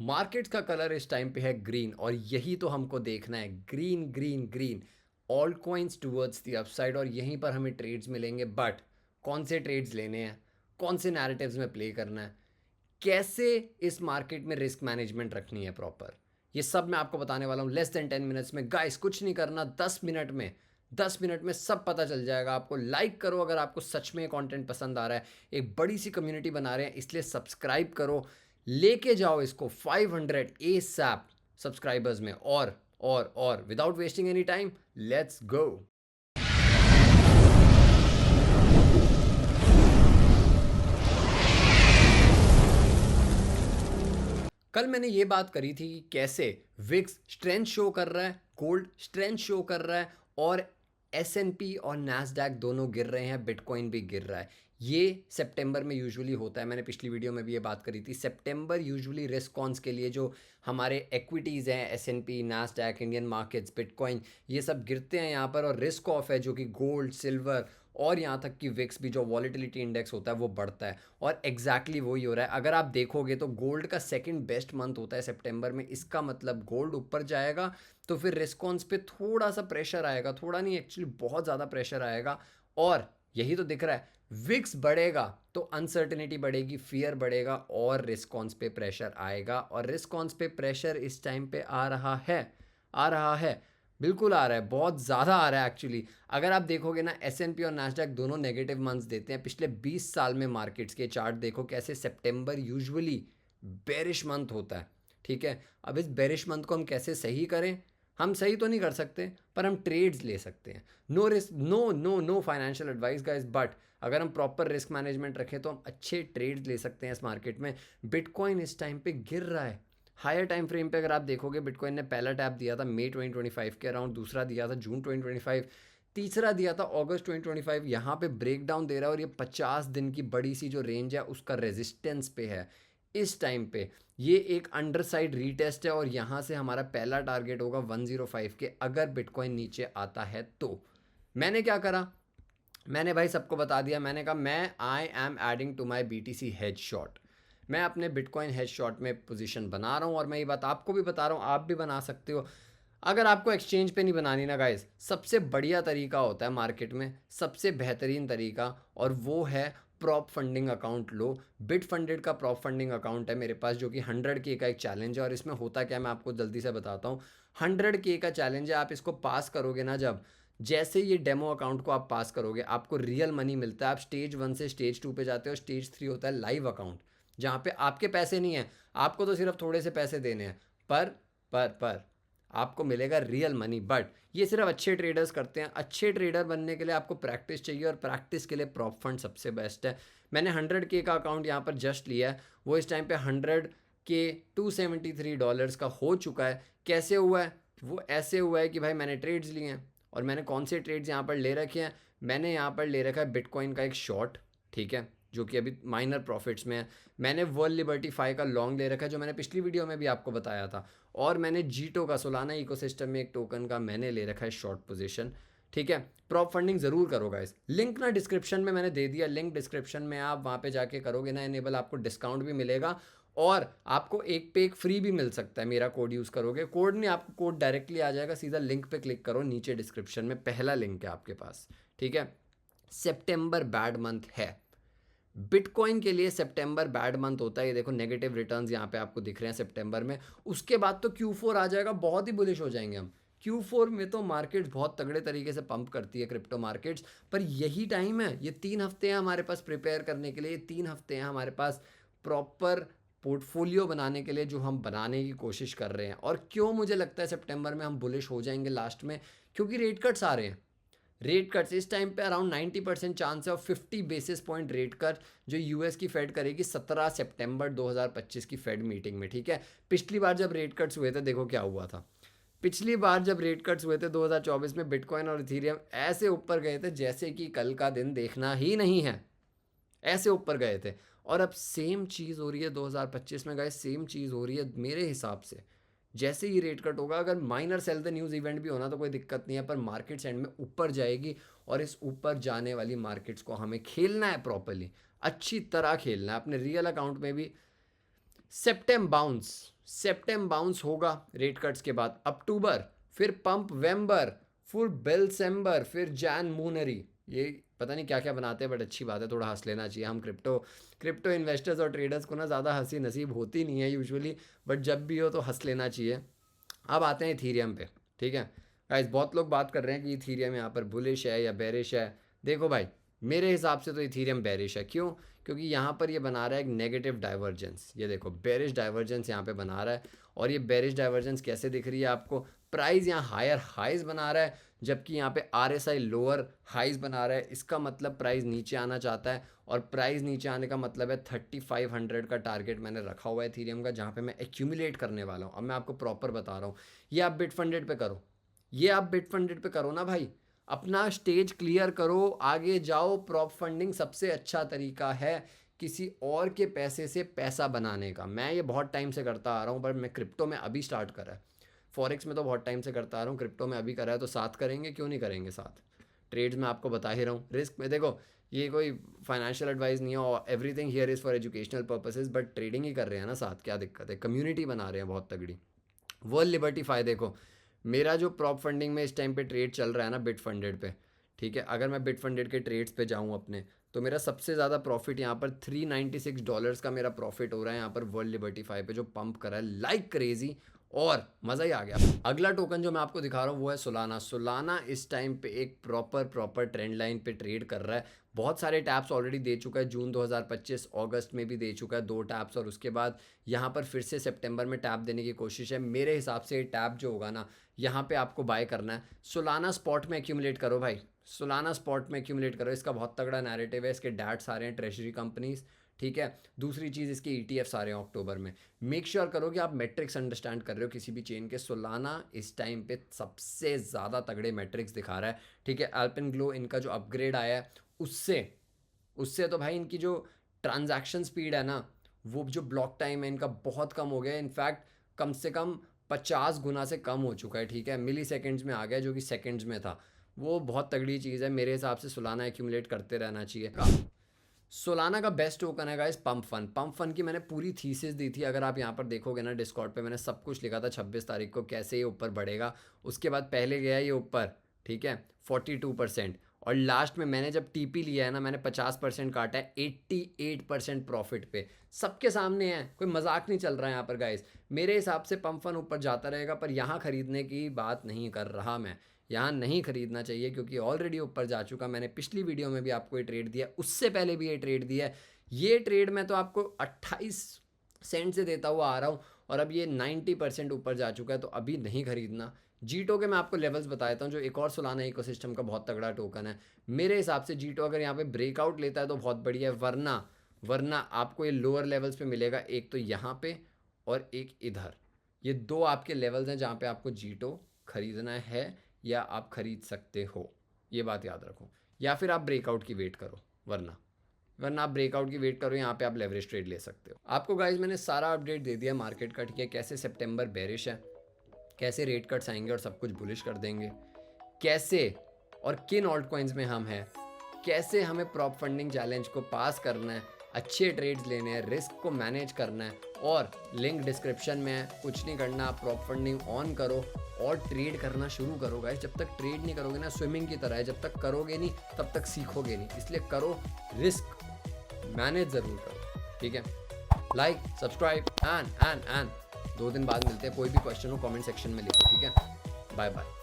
Markets का colour इस time पे है ग्रीन और यही तो हमको देखना है, green green green. All coins towards the upside और यहीं पर हमें ट्रेड्स मिलेंगे। बट कौन से ट्रेड्स लेने हैं, कौन से नैरेटिव्स में प्ले करना है, कैसे इस मार्केट में रिस्क मैनेजमेंट रखनी है प्रॉपर, ये सब मैं आपको बताने वाला हूँ लेस देन 10 मिनट्स में। गाइस कुछ नहीं करना, 10 मिनट में सब पता चल जाएगा आपको। लाइक करो अगर आपको सच में कंटेंट पसंद आ रहा है। एक बड़ी सी कम्युनिटी बना रहे हैं इसलिए सब्सक्राइब करो, लेके जाओ इसको 500 ए सैप सब्सक्राइबर्स में। और without wasting any time, let's go. कल मैंने ये बात करी थी कि कैसे विक्स स्ट्रेंथ शो कर रहा है, गोल्ड स्ट्रेंथ शो कर रहा है और एस&पी और नैस्डैक दोनों गिर रहे हैं, बिटकॉइन भी गिर रहा है। ये सितंबर में यूजुअली होता है, मैंने पिछली वीडियो में भी ये बात करी थी। सितंबर यूजुअली रिस्क ऑन्स के लिए जो हमारे एक्विटीज़ हैं, एस&पी, नैस्डैक, इंडियन मार्केट्स, बिटकॉइन, ये सब गिरते हैं यहाँ पर। और रिस्क ऑफ है जो कि गोल्ड, सिल्वर और यहाँ तक कि विक्स भी, जो वॉलेटिलिटी इंडेक्स होता है, वो बढ़ता है। और एग्जैक्टली वही हो रहा है। अगर आप देखोगे तो गोल्ड का सेकंड बेस्ट मंथ होता है सितंबर में, इसका मतलब गोल्ड ऊपर जाएगा तो फिर रिस्कॉन्स पे थोड़ा सा प्रेशर आएगा, थोड़ा नहीं एक्चुअली बहुत ज़्यादा प्रेशर आएगा। और यही तो दिख रहा है, विक्स बढ़ेगा तो अनसर्टेनिटी बढ़ेगी, फियर बढ़ेगा और रिस्कॉन्स पे प्रेशर आएगा। और रिस्कॉन्स पे प्रेशर इस टाइम पे आ रहा है, आ रहा है, बिल्कुल आ रहा है, बहुत ज़्यादा आ रहा है एक्चुअली। अगर आप देखोगे ना, एस&पी और नैस्डैक दोनों नेगेटिव मंथ्स देते हैं। पिछले 20 साल में मार्केट्स के चार्ट देखो कैसे सितंबर यूजुअली बेरिश मंथ होता है। ठीक है, अब इस बेरिश मंथ को हम कैसे सही करें? हम सही तो नहीं कर सकते पर हम ट्रेड्स ले सकते हैं। No risk, no no no financial advice guys, but अगर हम प्रॉपर रिस्क मैनेजमेंट रखें तो हम अच्छे ट्रेड्स ले सकते हैं इस मार्केट में। बिटकॉइन इस टाइम पे गिर रहा है। हायर टाइम फ्रेम पे अगर आप देखोगे, बिटकॉइन ने पहला टैप दिया था मई 2025 के अराउंड, दूसरा दिया था जून 2025, तीसरा दिया था अगस्त 2025। यहाँ पे ब्रेक डाउन दे रहा है और ये 50 दिन की बड़ी सी जो रेंज है उसका रेजिस्टेंस पे है इस टाइम पे। ये एक अंडर साइड रीटेस्ट है और यहाँ से हमारा पहला टारगेट होगा 105 के, अगर बिटकॉइन नीचे आता है तो। मैंने क्या करा, मैंने भाई सबको बता दिया। मैंने कहा मैं I am adding to my BTC hedge short. मैं अपने बिटकॉइन हेज शॉट में पोजीशन बना रहा हूँ और मैं ये बात आपको भी बता रहा हूँ, आप भी बना सकते हो। अगर आपको एक्सचेंज पे नहीं बनानी ना गाइस, सबसे बढ़िया तरीका होता है मार्केट में, सबसे बेहतरीन तरीका, और वो है प्रॉप फंडिंग अकाउंट लो। बिट फंडेड का प्रॉप फंडिंग अकाउंट है मेरे पास, जो कि 100K का एक चैलेंज है। और इसमें होता क्या है मैं आपको जल्दी से बताता हूँ। 100K का चैलेंज है, आप इसको पास करोगे ना, जब जैसे ये डेमो अकाउंट को आप पास करोगे आपको रियल मनी मिलता है। आप स्टेज 1 से स्टेज 2 पे जाते हो, स्टेज 3 होता है लाइव अकाउंट, जहाँ पे आपके पैसे नहीं हैं, आपको तो सिर्फ थोड़े से पैसे देने हैं। पर पर आपको मिलेगा रियल मनी। बट ये सिर्फ अच्छे ट्रेडर्स करते हैं। अच्छे ट्रेडर बनने के लिए आपको प्रैक्टिस चाहिए और प्रैक्टिस के लिए प्रॉप फंड सबसे बेस्ट है। मैंने 100K का अकाउंट यहाँ पर जस्ट लिया है, वो इस टाइम पे 100K $273 का हो चुका है। कैसे हुआ है? वो ऐसे हुआ है कि भाई मैंने ट्रेड्स लिए हैं। और मैंने कौन से ट्रेड्स यहाँ पर ले रखे हैं? मैंने यहाँ पर ले रखा है बिटकॉइन का एक शॉर्ट, ठीक है, जो कि अभी माइनर प्रॉफिट्स में है। मैंने वर्ल्ड लिबर्टी 5 का लॉन्ग ले रखा है, जो मैंने पिछली वीडियो में भी आपको बताया था। और मैंने जीटो का, सोलाना इकोसिस्टम में एक टोकन का, मैंने ले रखा है शॉर्ट पोजीशन। ठीक है, प्रॉप फंडिंग ज़रूर करो गाइस। लिंक ना डिस्क्रिप्शन में मैंने दे दिया, लिंक डिस्क्रिप्शन में, आप वहाँ पे जाके करोगे ना इनेबल, आपको डिस्काउंट भी मिलेगा और आपको एक पे एक फ्री भी मिल सकता है। मेरा कोड यूज़ करोगे, कोड नहीं, आपको कोड डायरेक्टली आ जाएगा, सीधा लिंक पे क्लिक करो, नीचे डिस्क्रिप्शन में पहला लिंक है आपके पास। ठीक है, सितंबर बैड मंथ है बिटकॉइन के लिए। सितंबर बैड मंथ होता है, ये देखो नेगेटिव रिटर्न्स यहाँ पे आपको दिख रहे हैं सितंबर में। उसके बाद तो Q4 आ जाएगा, बहुत ही बुलिश हो जाएंगे हम। Q4 में तो मार्केट्स बहुत तगड़े तरीके से पंप करती है, क्रिप्टो मार्केट्स। पर यही टाइम है, ये 3 हफ्ते हैं हमारे पास प्रिपेयर करने के लिए, 3 हफ्ते हैं हमारे पास प्रॉपर पोर्टफोलियो बनाने के लिए, जो हम बनाने की कोशिश कर रहे हैं। और क्यों मुझे लगता है सितंबर में हम बुलिश हो जाएंगे लास्ट में? क्योंकि रेट कट्स आ रहे हैं। रेट कट्स इस टाइम पे अराउंड 90% चांस है, और 50 बेसिस पॉइंट रेट कट जो यूएस की फेड करेगी 17 सितंबर 2025 की फेड मीटिंग में। ठीक है, पिछली बार जब रेट कट्स हुए थे देखो क्या हुआ था। पिछली बार जब रेट कट्स हुए थे 2024 में, बिटकॉइन और इथीरियम ऐसे ऊपर गए थे जैसे कि कल का दिन देखना ही नहीं है, ऐसे ऊपर गए थे। और अब सेम चीज़ हो रही है 2025 में, गए सेम चीज़ हो रही है मेरे हिसाब से। जैसे ही रेट कट होगा, अगर minor sell the news event भी होना तो कोई दिक्कत नहीं है, पर मार्केट्स एंड में ऊपर जाएगी। और इस ऊपर जाने वाली मार्केट्स को हमें खेलना है प्रॉपरली, अच्छी तरह खेलना है अपने रियल अकाउंट में भी। सेप्टेम बाउंस, सितंबर बाउंस होगा रेट कट्स के बाद, अक्टूबर, फिर पंप वेम्बर, फिर बेलसेम्बर, फिर जैन मूनरी। ये पता नहीं क्या क्या बनाते हैं, बट अच्छी बात है, थोड़ा हंस लेना चाहिए। हम क्रिप्टो इन्वेस्टर्स और ट्रेडर्स को ना ज़्यादा हंसी नसीब होती नहीं है यूजुअली, बट जब भी हो तो हंस लेना चाहिए। अब आते हैं इथीरियम पे। ठीक है गाइस, बहुत लोग बात कर रहे हैं कि इथीरियम यहाँ पर बुलिश है या बेरिश है। देखो भाई, मेरे हिसाब से तो इथीरियम बेरिश है। क्यों? क्योंकि यहाँ पर ये बना रहा है एक नेगेटिव डाइवर्जेंस। ये देखो, बेरिश डाइवर्जेंस यहाँ पे बना रहा है। और ये बेरिश डाइवर्जेंस कैसे दिख रही है आपको? प्राइस यहाँ हायर हाइज बना रहा है, जबकि यहाँ पे RSI लोअर हाइज बना रहा है। इसका मतलब प्राइस नीचे आना चाहता है, और प्राइस नीचे आने का मतलब है 3500 का टारगेट मैंने रखा हुआ है इथीरियम का, जहाँ पे मैं एक्यूमुलेट करने वाला हूँ। अब मैं आपको प्रॉपर बता रहा हूँ। ये आप बिटफंडेड पे करो, ये आप बिटफंडेड पे करो ना भाई, अपना स्टेज क्लियर करो, आगे जाओ। प्रॉप फंडिंग सबसे अच्छा तरीका है किसी और के पैसे से पैसा बनाने का। मैं ये बहुत टाइम से करता आ रहा हूँ, बट मैं क्रिप्टो में अभी स्टार्ट करा है। फॉरेक्स में तो बहुत टाइम से करता आ रहा हूँ, क्रिप्टो में अभी करा है, तो साथ करेंगे, क्यों नहीं करेंगे साथ। ट्रेड्स में आपको बता ही रहा हूँ। रिस्क में देखो, ये कोई फाइनेंशियल एडवाइस नहीं है, और everything here is for educational purposes, but trading ही कर रहे हैं ना साथ, क्या दिक्कत है? कम्युनिटी बना रहे हैं बहुत तगड़ी। वर्ल्ड लिबर्टी फाइव देखो, मेरा जो प्रॉप फंडिंग में इस टाइम पे ट्रेड चल रहा है ना बिट फंडेड पे, ठीक है, अगर मैं बिट फंडेड के ट्रेड्स पे जाऊँ अपने, तो मेरा सबसे ज़्यादा प्रॉफिट यहाँ पर $396 का मेरा प्रॉफिट हो रहा है यहाँ पर वर्ल्ड लिबर्टी फाइव पे, जो पंप करा है लाइक क्रेजी, और मज़ा ही आ गया। अगला टोकन जो मैं आपको दिखा रहा हूँ वो है सोलाना। सोलाना इस टाइम पे एक प्रॉपर ट्रेंड लाइन पे ट्रेड कर रहा है। बहुत सारे टैप्स ऑलरेडी दे चुका है, जून 2025 अगस्त में भी दे चुका है 2 टैप्स, और उसके बाद यहाँ पर फिर से सितंबर में टैप देने की कोशिश है। मेरे हिसाब से ये टैप जो होगा ना, यहाँ पे आपको बाय करना है। सोलाना स्पॉट में एक्यूमुलेट करो भाई, सोलाना स्पॉट में एक्यूमुलेट करो। इसका बहुत तगड़ा नैरेटिव है, इसके डैट्स आ रहे हैं ट्रेजरी कंपनीज, ठीक है। दूसरी चीज़, इसके ETFs आ रहे हैं अक्टूबर में। मेक श्योर करो कि आप मेट्रिक्स अंडरस्टैंड कर रहे हो किसी भी चेन के। सोलाना इस टाइम पे सबसे ज़्यादा तगड़े मेट्रिक्स दिखा रहा है, ठीक है। अल्पेन ग्लो इनका जो अपग्रेड आया है, उससे उससे तो भाई इनकी जो ट्रांजैक्शन स्पीड है ना, वो जो ब्लॉक टाइम है इनका बहुत कम हो गया है। इनफैक्ट कम से कम 50 गुना से कम हो चुका है, ठीक है। मिली सेकेंड्स में आ गया, जो कि सेकेंड्स में था। वो बहुत तगड़ी चीज़ है। मेरे हिसाब से सोलाना एक्यूमुलेट करते रहना चाहिए। सोलाना का बेस्ट टोकन है guys pump fun. Pump fun की मैंने पूरी थीसिस दी थी, अगर आप यहाँ पर देखोगे ना डिस्कॉर्ड पे, मैंने सब कुछ लिखा था 26 तारीख को कैसे ये ऊपर बढ़ेगा। उसके बाद पहले गया ये ऊपर, ठीक है, 42%, और लास्ट में मैंने जब TP लिया है ना, मैंने 50% काटा है 88% प्रॉफिट पे। सबके सामने है, कोई मजाक नहीं चल रहा है यहाँ पर गाइस। मेरे हिसाब से पंप फन ऊपर जाता रहेगा, पर यहाँ खरीदने की बात नहीं कर रहा मैं। यहाँ नहीं खरीदना चाहिए, क्योंकि ऑलरेडी ऊपर जा चुका। मैंने पिछली वीडियो में भी आपको ये ट्रेड दिया, उससे पहले भी ये ट्रेड दिया है। ये ट्रेड मैं तो आपको 28 सेंट से देता हुआ आ रहा हूँ, और अब ये 90% ऊपर जा चुका है, तो अभी नहीं खरीदना। जीटो के मैं आपको लेवल्स बताता हूँ, जो एक और सोलाना इकोसिस्टम का बहुत तगड़ा टोकन है। मेरे हिसाब से जीटो अगर यहाँ पे ब्रेकआउट लेता है तो बहुत बढ़िया है, वरना आपको ये लोअर लेवल्स पे मिलेगा। एक तो यहाँ पे और एक इधर, ये 2 आपके लेवल्स हैं जहाँ पे आपको जीटो खरीदना है, या आप खरीद सकते हो, ये बात याद रखो। या फिर आप ब्रेकआउट की वेट करो, वरना आप ब्रेकआउट की वेट करो, यहाँ पे आप लेवरेज ट्रेड ले सकते हो। आपको गाइज मैंने सारा अपडेट दे दिया मार्केट का, ठीक है। कैसे सितंबर बेरिश है, कैसे रेट कट्स आएंगे और सब कुछ बुलिश कर देंगे, कैसे और किन ऑल्ट कॉइन्स में हम हैं, कैसे हमें प्रॉप फंडिंग चैलेंज को पास करना है, अच्छे ट्रेड्स लेने हैं, रिस्क को मैनेज करना है, और लिंक डिस्क्रिप्शन में है। कुछ नहीं करना, आप प्रॉप फंडिंग ऑन करो और ट्रेड करना शुरू करो गाइस। जब तक ट्रेड नहीं करोगे ना, स्विमिंग की तरह है, जब तक करोगे नहीं तब तक सीखोगे नहीं। इसलिए करो, रिस्क मैनेज ज़रूर करो, ठीक है। लाइक, सब्सक्राइब एंड 2 दिन बाद मिलते हैं। कोई भी क्वेश्चन हो कमेंट सेक्शन में लिखो, ठीक है। Bye bye.